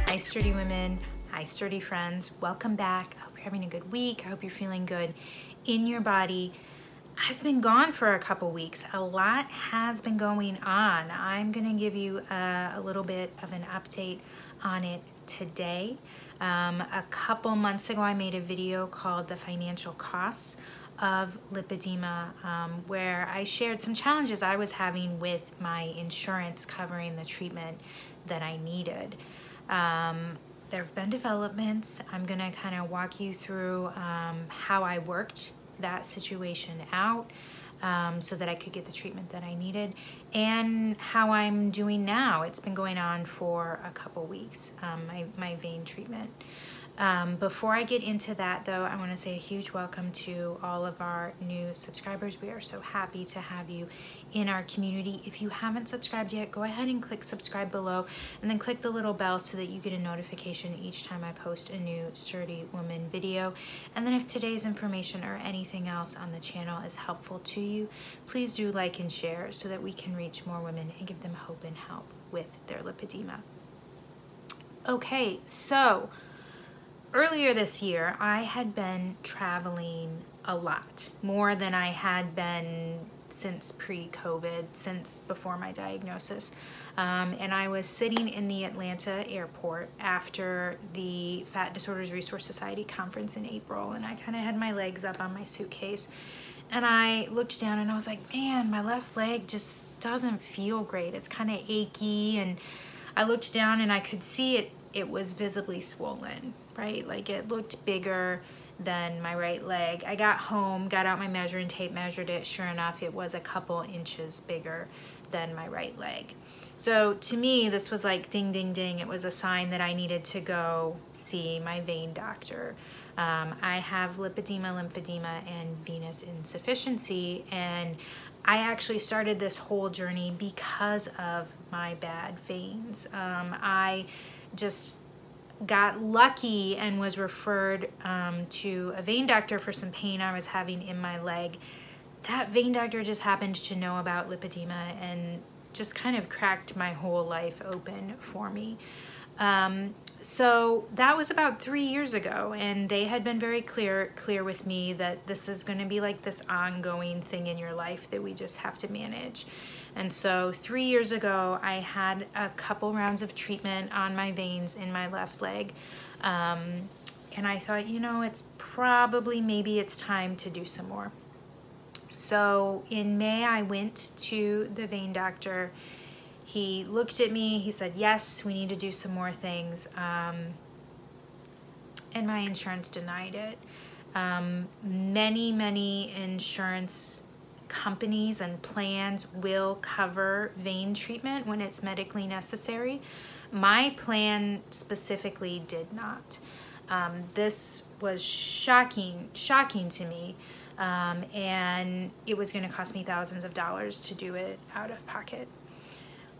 Hi sturdy women, hi sturdy friends, welcome back. I hope you're having a good week. I hope you're feeling good in your body. I've been gone for a couple weeks. A lot has been going on. I'm gonna give you a little bit of an update on it today. A couple months ago I made a video called The Financial Costs of Lipedema, where I shared some challenges I was having with my insurance covering the treatment that I needed. There have been developments. I'm gonna kind of walk you through how I worked that situation out so that I could get the treatment that I needed, and how I'm doing now. It's been going on for a couple weeks, my vein treatment. Before I get into that though, I want to say a huge welcome to all of our new subscribers. We are so happy to have you in our community. If you haven't subscribed yet, go ahead and click subscribe below, and then click the little bell so that you get a notification each time I post a new Sturdy Woman video. And then if today's information or anything else on the channel is helpful to you, please do like and share so that we can reach more women and give them hope and help with their lipedema. Okay, so earlier this year, I had been traveling a lot, more than I had been since pre-COVID, since before my diagnosis. And I was sitting in the Atlanta airport after the Fat Disorders Resource Society conference in April, and I kind of had my legs up on my suitcase. And I looked down and I was like, man, my left leg just doesn't feel great. It's kind of achy. And I looked down and I could see it was visibly swollen, right? Like it looked bigger than my right leg. I got home, got out my measuring tape, measured it. Sure enough, it was a couple inches bigger than my right leg. So to me, this was like ding, ding, ding. It was a sign that I needed to go see my vein doctor. I have lipedema, lymphedema, and venous insufficiency, and I actually started this whole journey because of my bad veins. I just got lucky and was referred to a vein doctor for some pain I was having in my leg. That vein doctor just happened to know about lipedema and just kind of cracked my whole life open for me. So that was about 3 years ago, and they had been very clear with me that this is going to be like this ongoing thing in your life that we just have to manage. And so 3 years ago, I had a couple rounds of treatment on my veins in my left leg. And I thought, you know, it's probably, maybe it's time to do some more. So in May, I went to the vein doctor. He looked at me, he said, yes, we need to do some more things. And my insurance denied it. Many insurance companies and plans will cover vein treatment when it's medically necessary. My plan specifically did not. This was shocking to me. And it was gonna cost me thousands of dollars to do it out of pocket.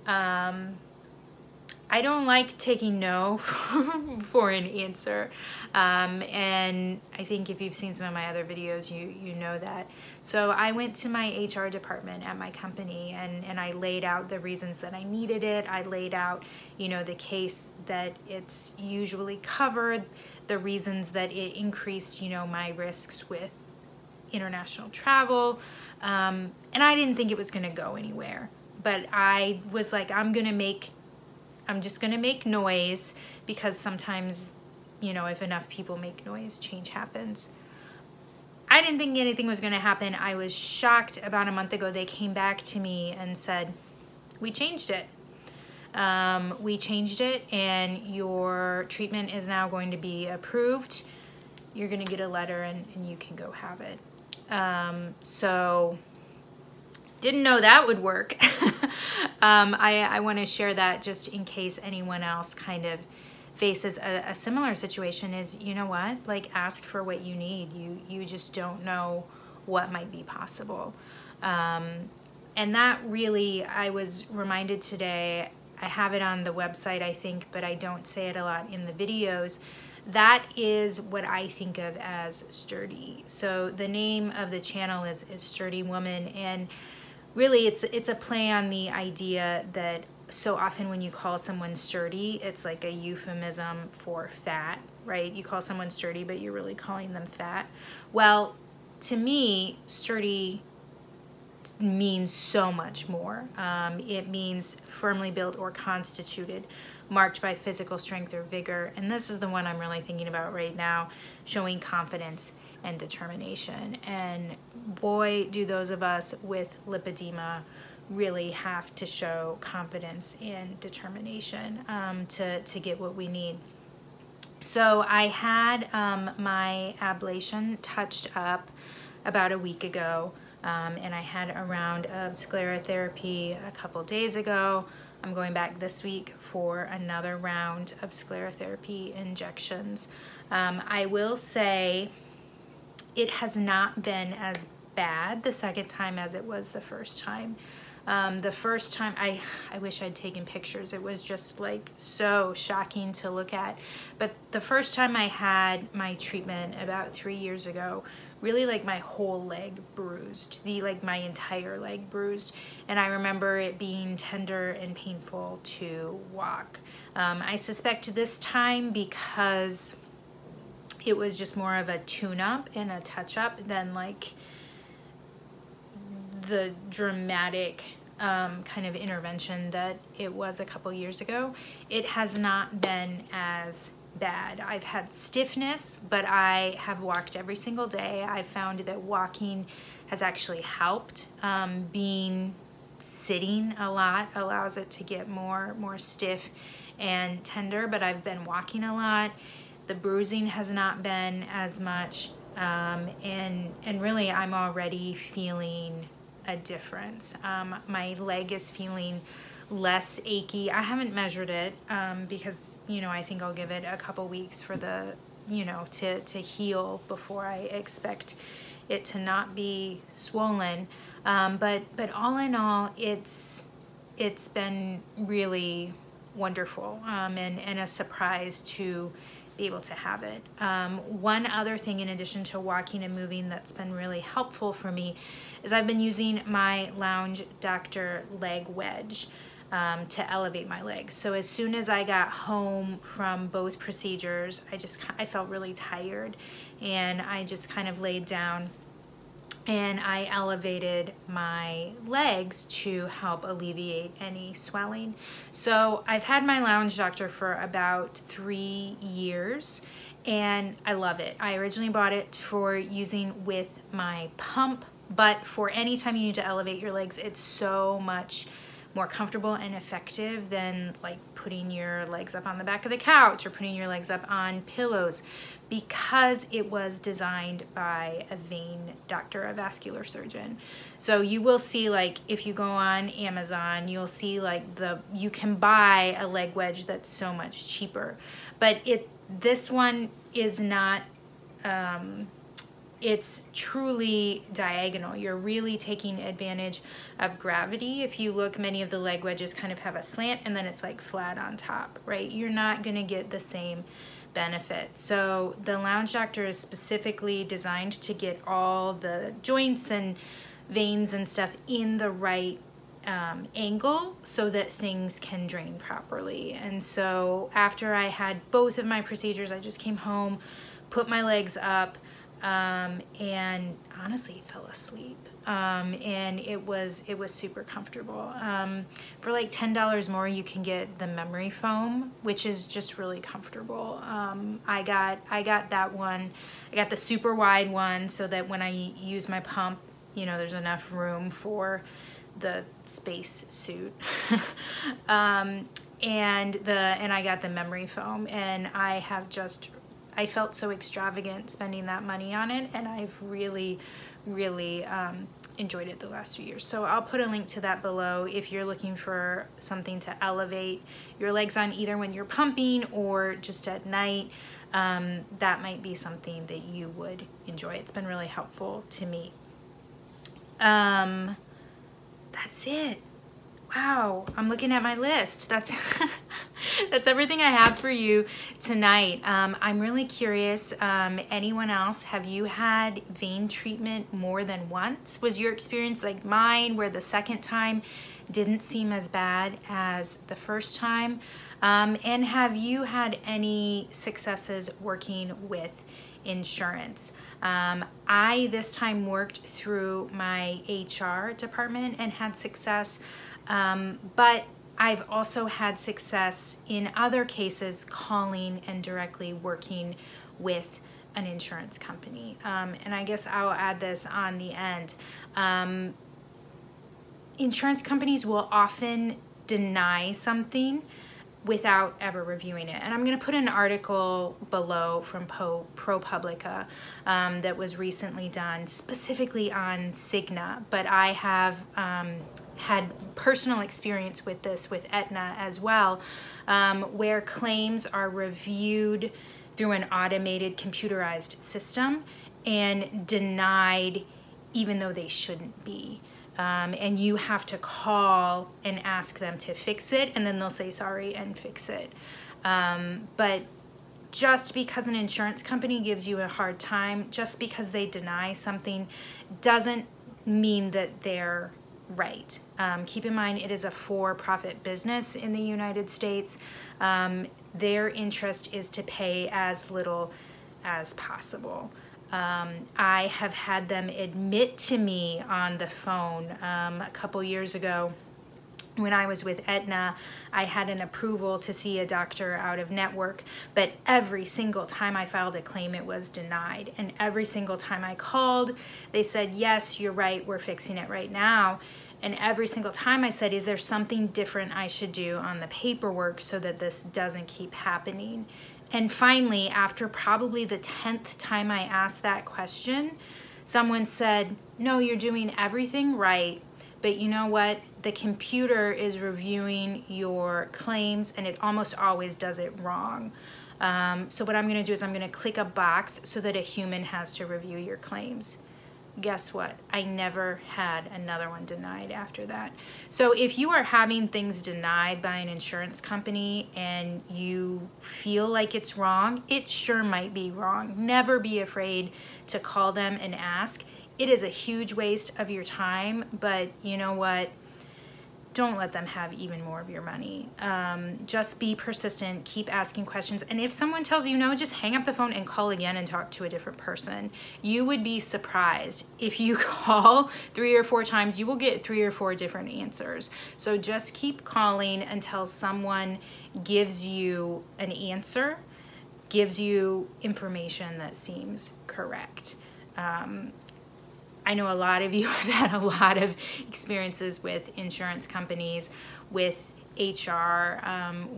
I don't like taking no for an answer, and I think if you've seen some of my other videos, you know that. So I went to my HR department at my company, and I laid out the reasons that I needed it. I laid out, you know, the case that it's usually covered, the reasons that it increased, you know, my risks with international travel, and I didn't think it was going to go anywhere. But I was like, I'm just gonna make noise, because sometimes, you know, if enough people make noise, change happens. I didn't think anything was gonna happen. I was shocked. About a month ago, they came back to me and said, we changed it. We changed it, and your treatment is now going to be approved. You're gonna get a letter, and you can go have it. So didn't know that would work. I want to share that just in case anyone else kind of faces a similar situation. Is, you know what, like, ask for what you need. You just don't know what might be possible. And that really, I was reminded today, I have it on the website, I think, but I don't say it a lot in the videos. That is what I think of as sturdy. So the name of the channel is Sturdy Woman, and really it's a play on the idea that so often when you call someone sturdy, it's like a euphemism for fat, right? You call someone sturdy, but you're really calling them fat. Well, to me, sturdy means so much more. It means firmly built or constituted, marked by physical strength or vigor. And this is the one I'm really thinking about right now, showing confidence and determination. And boy, do those of us with lipedema really have to show confidence and determination to get what we need. So I had my ablation touched up about a week ago, and I had a round of sclerotherapy a couple days ago. I'm going back this week for another round of sclerotherapy injections. I will say it has not been as bad the second time as it was the first time. The first time, I wish I'd taken pictures. It was just like so shocking to look at. But the first time I had my treatment about 3 years ago, really like my whole leg bruised, like my entire leg bruised. And I remember it being tender and painful to walk. I suspect this time because it was just more of a tune-up and a touch-up than like the dramatic kind of intervention that it was a couple years ago. It has not been as bad. I've had stiffness, but I have walked every single day. I found that walking has actually helped. Being sitting a lot allows it to get more stiff and tender, but I've been walking a lot. The bruising has not been as much, and really I'm already feeling a difference. My leg is feeling less achy. I haven't measured it because, you know, I think I'll give it a couple weeks for the, you know, to heal before I expect it to not be swollen. But all in all, it's been really wonderful and a surprise to be able to have it. One other thing in addition to walking and moving that's been really helpful for me is I've been using my Lounge Doctor leg wedge to elevate my legs. So as soon as I got home from both procedures, I felt really tired, and I just kind of laid down and I elevated my legs to help alleviate any swelling. So I've had my Lounge Doctor for about 3 years, and I love it. I originally bought it for using with my pump, but for any time you need to elevate your legs, it's so much more comfortable and effective than like putting your legs up on the back of the couch or putting your legs up on pillows, because it was designed by a vein doctor, a vascular surgeon. So you will see, like, if you go on Amazon, you'll see like you can buy a leg wedge that's so much cheaper, but this one is not, it's truly diagonal. You're really taking advantage of gravity. If you look, many of the leg wedges kind of have a slant and then it's like flat on top, right? You're not gonna get the same benefit. So the Lounge Doctor is specifically designed to get all the joints and veins and stuff in the right angle so that things can drain properly. And so after I had both of my procedures, I just came home, put my legs up, and honestly fell asleep. And it was super comfortable. For like $10 more, you can get the memory foam, which is just really comfortable. I got that one. I got the super wide one so that when I use my pump, you know, there's enough room for the space suit. And I got the memory foam, and I felt so extravagant spending that money on it, and I've really enjoyed it the last few years. So I'll put a link to that below if you're looking for something to elevate your legs on, either when you're pumping or just at night. That might be something that you would enjoy. It's been really helpful to me. That's it. Wow, I'm looking at my list. That's everything I have for you tonight. I'm really curious, anyone else, have you had vein treatment more than once? Was your experience like mine, where the second time didn't seem as bad as the first time? And have you had any successes working with insurance? I this time worked through my HR department and had success, but I've also had success in other cases calling and directly working with an insurance company. And I guess I'll add this on the end. Insurance companies will often deny something without ever reviewing it. And I'm going to put an article below from ProPublica that was recently done specifically on Cigna, but I have had personal experience with this with Aetna as well, where claims are reviewed through an automated computerized system and denied even though they shouldn't be. And you have to call and ask them to fix it, and then they'll say sorry and fix it. But just because an insurance company gives you a hard time, just because they deny something, doesn't mean that they're right. Keep in mind, it is a for-profit business in the United States. Their interest is to pay as little as possible. I have had them admit to me on the phone a couple years ago when I was with Aetna. I had an approval to see a doctor out of network, but every single time I filed a claim, it was denied. And every single time I called, they said, yes, you're right, we're fixing it right now. And every single time I said, is there something different I should do on the paperwork so that this doesn't keep happening? And finally, after probably the 10th time I asked that question, someone said, no, you're doing everything right, but you know what? The computer is reviewing your claims and it almost always does it wrong. So what I'm gonna do is I'm gonna click a box so that a human has to review your claims. Guess what? I never had another one denied after that. So if you are having things denied by an insurance company and you feel like it's wrong, it sure might be wrong. Never be afraid to call them and ask. It is a huge waste of your time, but you know what? Don't let them have even more of your money. Just be persistent, keep asking questions. And if someone tells you no, just hang up the phone and call again and talk to a different person. You would be surprised. If you call 3 or 4 times, you will get 3 or 4 different answers. So just keep calling until someone gives you an answer, gives you information that seems correct. I know a lot of you have had a lot of experiences with insurance companies, with HR,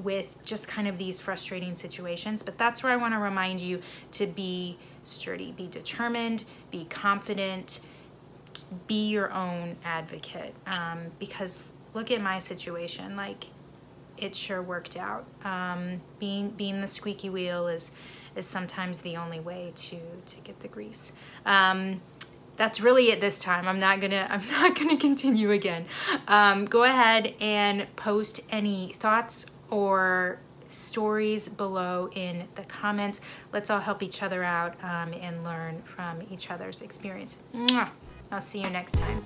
with just kind of these frustrating situations, but that's where I want to remind you to be sturdy, be determined, be confident, be your own advocate, because look at my situation, like it sure worked out. Being the squeaky wheel is sometimes the only way to get the grease. That's really it this time. I'm not gonna continue again. Go ahead and post any thoughts or stories below in the comments. Let's all help each other out and learn from each other's experience. Mwah! I'll see you next time.